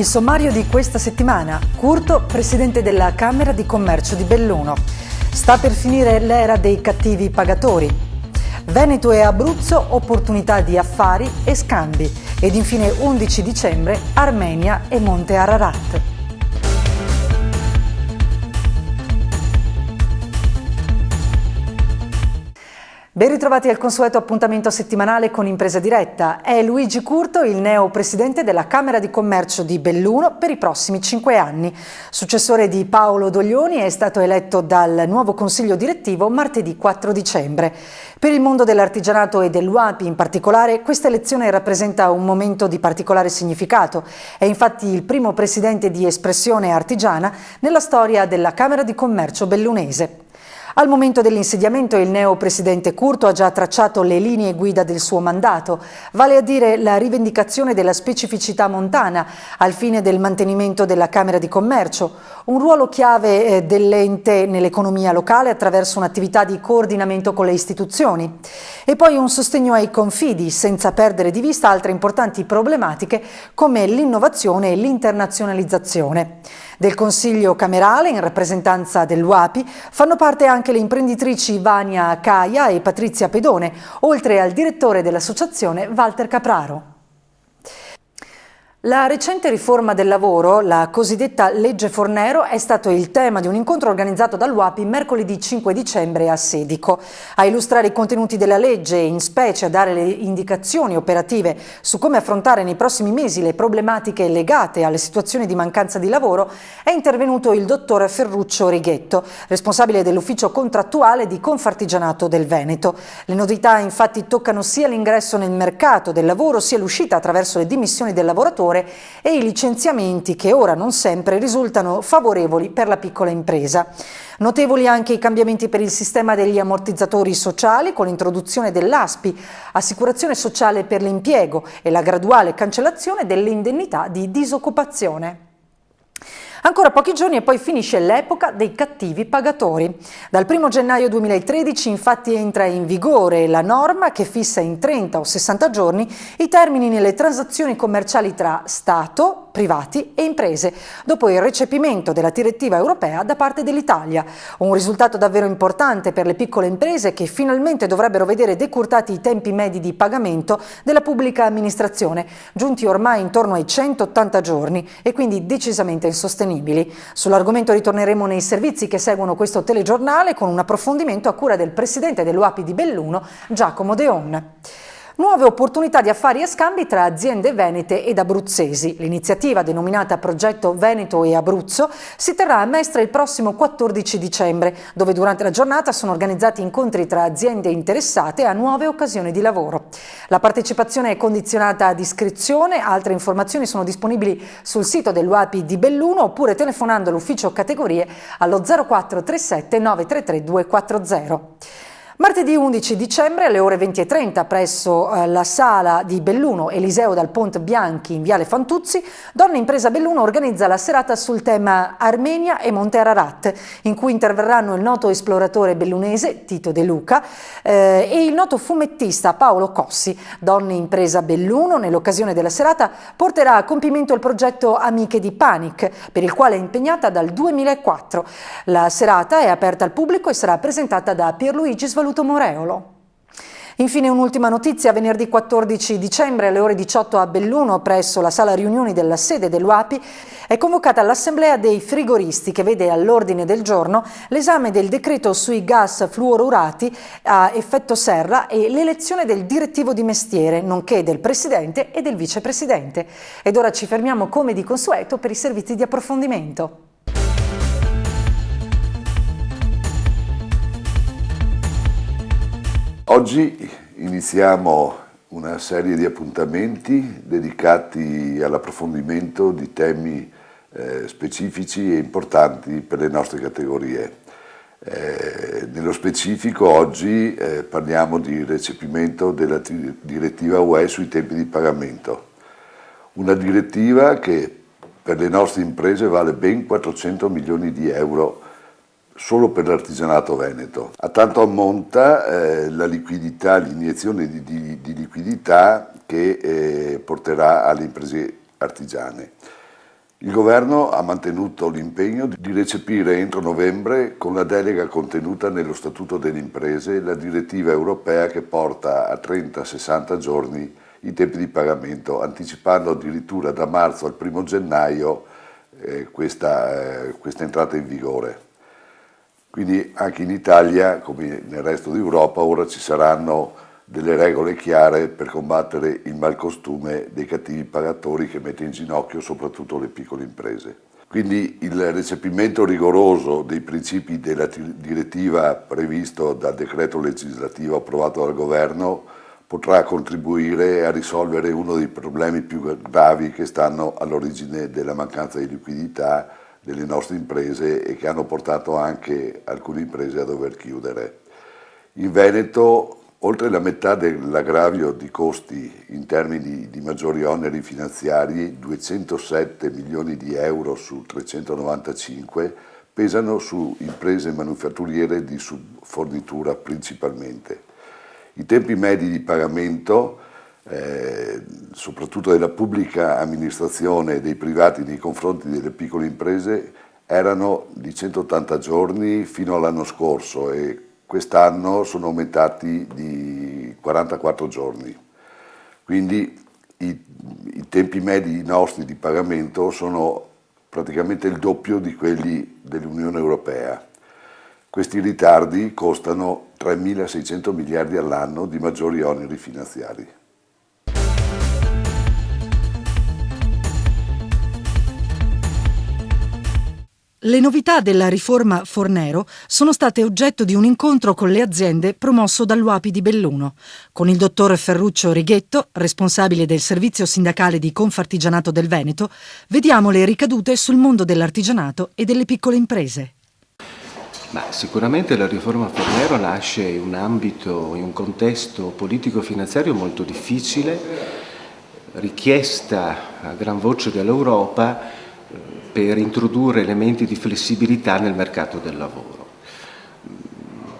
Il sommario di questa settimana. Curto, presidente della Camera di Commercio di Belluno. Sta per finire l'era dei cattivi pagatori. Veneto e Abruzzo, opportunità di affari e scambi. Ed infine 11 dicembre, Armenia e Monte Ararat. Ben ritrovati al consueto appuntamento settimanale con Impresa Diretta. È Luigi Curto, il neo presidente della Camera di Commercio di Belluno per i prossimi 5 anni. Successore di Paolo Doglioni, è stato eletto dal nuovo consiglio direttivo martedì 4 dicembre. Per il mondo dell'artigianato e dell'UAPI in particolare, questa elezione rappresenta un momento di particolare significato. È infatti il primo presidente di espressione artigiana nella storia della Camera di Commercio bellunese. Al momento dell'insediamento il neo presidente Curto ha già tracciato le linee guida del suo mandato, vale a dire la rivendicazione della specificità montana al fine del mantenimento della Camera di Commercio, un ruolo chiave dell'ente nell'economia locale attraverso un'attività di coordinamento con le istituzioni e poi un sostegno ai confidi senza perdere di vista altre importanti problematiche come l'innovazione e l'internazionalizzazione. Del Consiglio Camerale, in rappresentanza dell'UAPI, fanno parte anche le imprenditrici Vania Caia e Patrizia Pedone, oltre al direttore dell'associazione Walter Capraro. La recente riforma del lavoro, la cosiddetta legge Fornero, è stato il tema di un incontro organizzato dall'UAPI mercoledì 5 dicembre a Sedico. A illustrare i contenuti della legge e in specie a dare le indicazioni operative su come affrontare nei prossimi mesi le problematiche legate alle situazioni di mancanza di lavoro è intervenuto il dottor Ferruccio Righetto, responsabile dell'ufficio contrattuale di Confartigianato del Veneto. Le novità infatti toccano sia l'ingresso nel mercato del lavoro sia l'uscita attraverso le dimissioni del lavoratore e i licenziamenti che ora non sempre risultano favorevoli per la piccola impresa. Notevoli anche i cambiamenti per il sistema degli ammortizzatori sociali con l'introduzione dell'ASPI, Assicurazione Sociale per l'Impiego, e la graduale cancellazione delle indennità di disoccupazione. Ancora pochi giorni e poi finisce l'epoca dei cattivi pagatori. Dal 1 gennaio 2013 infatti entra in vigore la norma che fissa in 30 o 60 giorni i termini nelle transazioni commerciali tra Stato, privati e imprese, dopo il recepimento della direttiva europea da parte dell'Italia. Un risultato davvero importante per le piccole imprese che finalmente dovrebbero vedere decurtati i tempi medi di pagamento della pubblica amministrazione, giunti ormai intorno ai 180 giorni e quindi decisamente insostenibili. Sull'argomento ritorneremo nei servizi che seguono questo telegiornale con un approfondimento a cura del presidente dell'UAPI di Belluno, Giacomo Deon. Nuove opportunità di affari e scambi tra aziende venete ed abruzzesi. L'iniziativa, denominata Progetto Veneto e Abruzzo, si terrà a Mestre il prossimo 14 dicembre, dove durante la giornata sono organizzati incontri tra aziende interessate a nuove occasioni di lavoro. La partecipazione è condizionata ad iscrizione, altre informazioni sono disponibili sul sito dell'UAPI di Belluno oppure telefonando all'ufficio categorie allo 0437 933 240. Martedì 11 dicembre alle ore 20:30 presso la sala di Belluno Eliseo dal Ponte Bianchi in Viale Fantuzzi, Donna Impresa Belluno organizza la serata sul tema Armenia e Monte Ararat, in cui interverranno il noto esploratore bellunese Tito De Luca e il noto fumettista Paolo Cossi. Donna Impresa Belluno, nell'occasione della serata, porterà a compimento il progetto Amiche di Panic, per il quale è impegnata dal 2004. La serata è aperta al pubblico e sarà presentata da Pierluigi Svaluto Moreolo. Infine un'ultima notizia: venerdì 14 dicembre alle ore 18 a Belluno, presso la sala riunioni della sede dell'UAPI, è convocata l'assemblea dei frigoristi che vede all'ordine del giorno l'esame del decreto sui gas fluorurati a effetto serra e l'elezione del direttivo di mestiere, nonché del presidente e del vicepresidente. Ed ora ci fermiamo come di consueto per i servizi di approfondimento. Oggi iniziamo una serie di appuntamenti dedicati all'approfondimento di temi specifici e importanti per le nostre categorie. Nello specifico oggi parliamo di recepimento della direttiva UE sui tempi di pagamento, una direttiva che per le nostre imprese vale ben 400 milioni di euro solo per l'artigianato veneto. A tanto ammonta la liquidità, l'iniezione di liquidità che porterà alle imprese artigiane. Il Governo ha mantenuto l'impegno di recepire entro novembre, con la delega contenuta nello Statuto delle Imprese, la direttiva europea che porta a 30-60 giorni i tempi di pagamento, anticipando addirittura da marzo al 1° gennaio questa entrata in vigore. Quindi anche in Italia, come nel resto d'Europa, ora ci saranno delle regole chiare per combattere il malcostume dei cattivi pagatori che mette in ginocchio soprattutto le piccole imprese. Quindi il recepimento rigoroso dei principi della direttiva previsto dal decreto legislativo approvato dal Governo potrà contribuire a risolvere uno dei problemi più gravi che stanno all'origine della mancanza di liquidità delle nostre imprese e che hanno portato anche alcune imprese a dover chiudere. In Veneto, oltre la metà dell'aggravio di costi in termini di maggiori oneri finanziari, 207 milioni di euro su 395, pesano su imprese manufatturiere di subfornitura principalmente. I tempi medi di pagamento, soprattutto della pubblica amministrazione e dei privati nei confronti delle piccole imprese, erano di 180 giorni fino all'anno scorso e quest'anno sono aumentati di 44 giorni. Quindi i tempi medi nostri di pagamento sono praticamente il doppio di quelli dell'Unione Europea. Questi ritardi costano 3.600 miliardi all'anno di maggiori oneri finanziari. Le novità della riforma Fornero sono state oggetto di un incontro con le aziende promosso dall'UAPI di Belluno. Con il dottor Ferruccio Righetto, responsabile del servizio sindacale di Confartigianato del Veneto, vediamo le ricadute sul mondo dell'artigianato e delle piccole imprese. Sicuramente la riforma Fornero nasce in un ambito, in un contesto politico-finanziario molto difficile, richiesta a gran voce dall'Europa per introdurre elementi di flessibilità nel mercato del lavoro.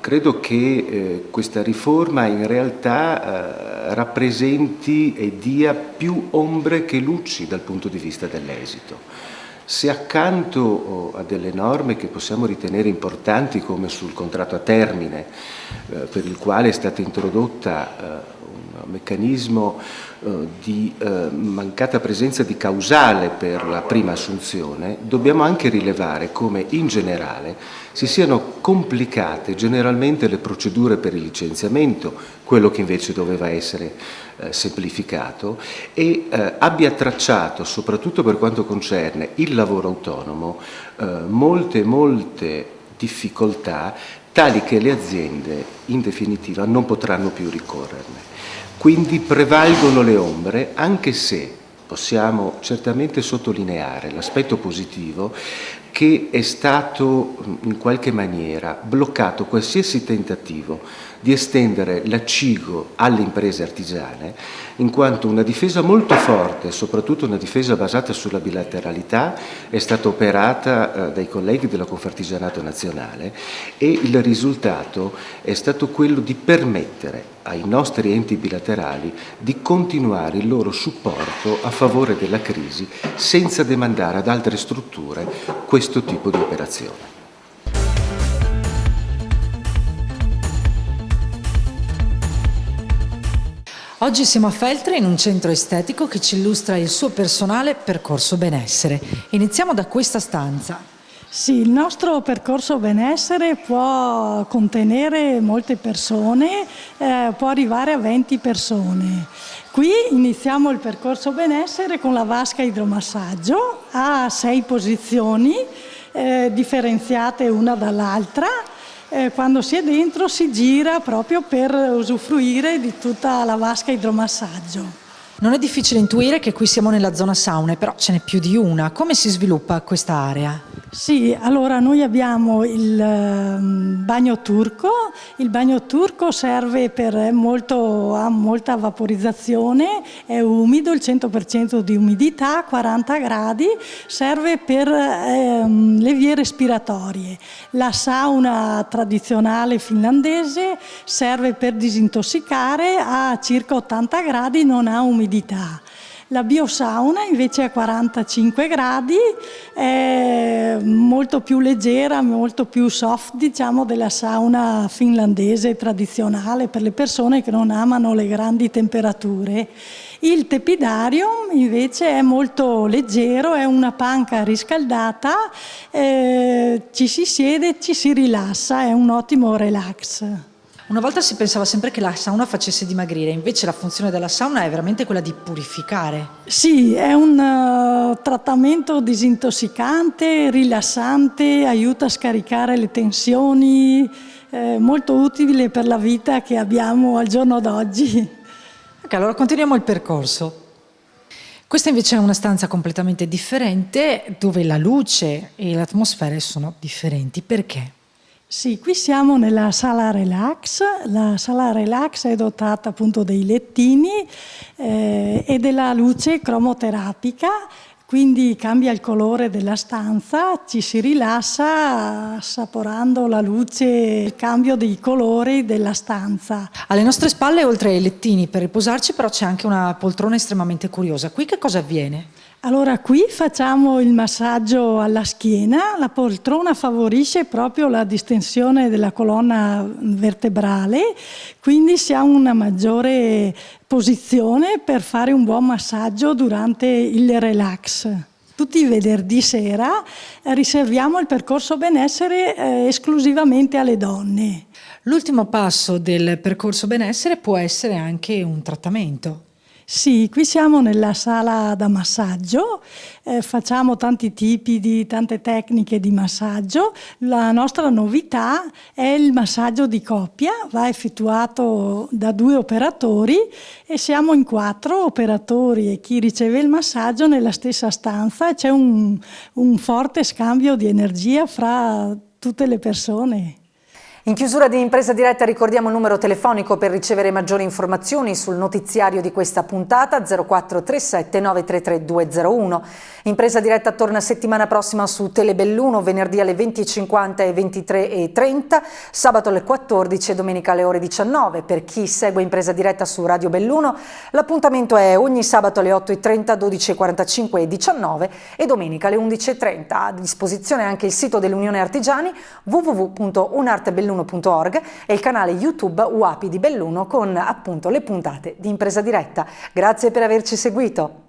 Credo che questa riforma in realtà rappresenti e dia più ombre che luci dal punto di vista dell'esito. Se accanto a delle norme che possiamo ritenere importanti come sul contratto a termine, per il quale è stata introdotta un meccanismo di mancata presenza di causale per la prima assunzione, dobbiamo anche rilevare come in generale si siano complicate generalmente le procedure per il licenziamento, quello che invece doveva essere semplificato, e abbia tracciato, soprattutto per quanto concerne il lavoro autonomo, molte difficoltà tali che le aziende in definitiva non potranno più ricorrerne. Quindi prevalgono le ombre, anche se possiamo certamente sottolineare l'aspetto positivo che è stato in qualche maniera bloccato qualsiasi tentativo di estendere la CIGO alle imprese artigiane, in quanto una difesa molto forte, soprattutto una difesa basata sulla bilateralità, è stata operata dai colleghi della Confartigianato Nazionale e il risultato è stato quello di permettere ai nostri enti bilaterali di continuare il loro supporto a favore della crisi senza demandare ad altre strutture questo tipo di operazione. Oggi siamo a Feltre in un centro estetico che ci illustra il suo personale percorso benessere. Iniziamo da questa stanza. Sì, il nostro percorso benessere può contenere molte persone, può arrivare a 20 persone. Qui iniziamo il percorso benessere con la vasca idromassaggio, ha 6 posizioni differenziate una dall'altra. Quando si è dentro si gira proprio per usufruire di tutta la vasca idromassaggio. Non è difficile intuire che qui siamo nella zona saune, però ce n'è più di una. Come si sviluppa questa area? Sì, allora noi abbiamo il bagno turco. Il bagno turco serve ha molta vaporizzazione, è umido, il 100% di umidità, 40 gradi, serve per le vie respiratorie. La sauna tradizionale finlandese serve per disintossicare, a circa 80 gradi, non ha umidità. La biosauna invece a 45 gradi è molto più leggera, molto più soft, diciamo, della sauna finlandese tradizionale per le persone che non amano le grandi temperature. Il tepidarium invece è molto leggero, è una panca riscaldata, ci si siede, ci si rilassa, è un ottimo relax. Una volta si pensava sempre che la sauna facesse dimagrire, invece la funzione della sauna è veramente quella di purificare. Sì, è un trattamento disintossicante, rilassante, aiuta a scaricare le tensioni, molto utile per la vita che abbiamo al giorno d'oggi. Ok, allora continuiamo il percorso. Questa invece è una stanza completamente differente, dove la luce e le atmosfere sono differenti. Perché? Sì, qui siamo nella sala relax. La sala relax è dotata appunto dei lettini e della luce cromoterapica, quindi cambia il colore della stanza, ci si rilassa assaporando la luce, il cambio dei colori della stanza. Alle nostre spalle, oltre ai lettini per riposarci, però c'è anche una poltrona estremamente curiosa. Qui che cosa avviene? Allora, qui facciamo il massaggio alla schiena, la poltrona favorisce proprio la distensione della colonna vertebrale, quindi si ha una maggiore posizione per fare un buon massaggio durante il relax. Tutti i venerdì sera riserviamo il percorso benessere esclusivamente alle donne. L'ultimo passo del percorso benessere può essere anche un trattamento. Sì, qui siamo nella sala da massaggio, facciamo tante tecniche di massaggio. La nostra novità è il massaggio di coppia, va effettuato da 2 operatori e siamo in 4 operatori e chi riceve il massaggio nella stessa stanza. C'è un forte scambio di energia fra tutte le persone. In chiusura di Impresa Diretta ricordiamo il numero telefonico per ricevere maggiori informazioni sul notiziario di questa puntata 0437 933 201. Impresa Diretta torna settimana prossima su Telebelluno, venerdì alle 20.50 e 23.30, sabato alle 14 e domenica alle ore 19. Per chi segue Impresa Diretta su Radio Belluno, l'appuntamento è ogni sabato alle 8.30, 12.45 e 19 e domenica alle 11.30. A disposizione anche il sito dell'Unione Artigiani www.unartebelluno.org e il canale YouTube UAPI di Belluno con appunto le puntate di Impresa Diretta. Grazie per averci seguito.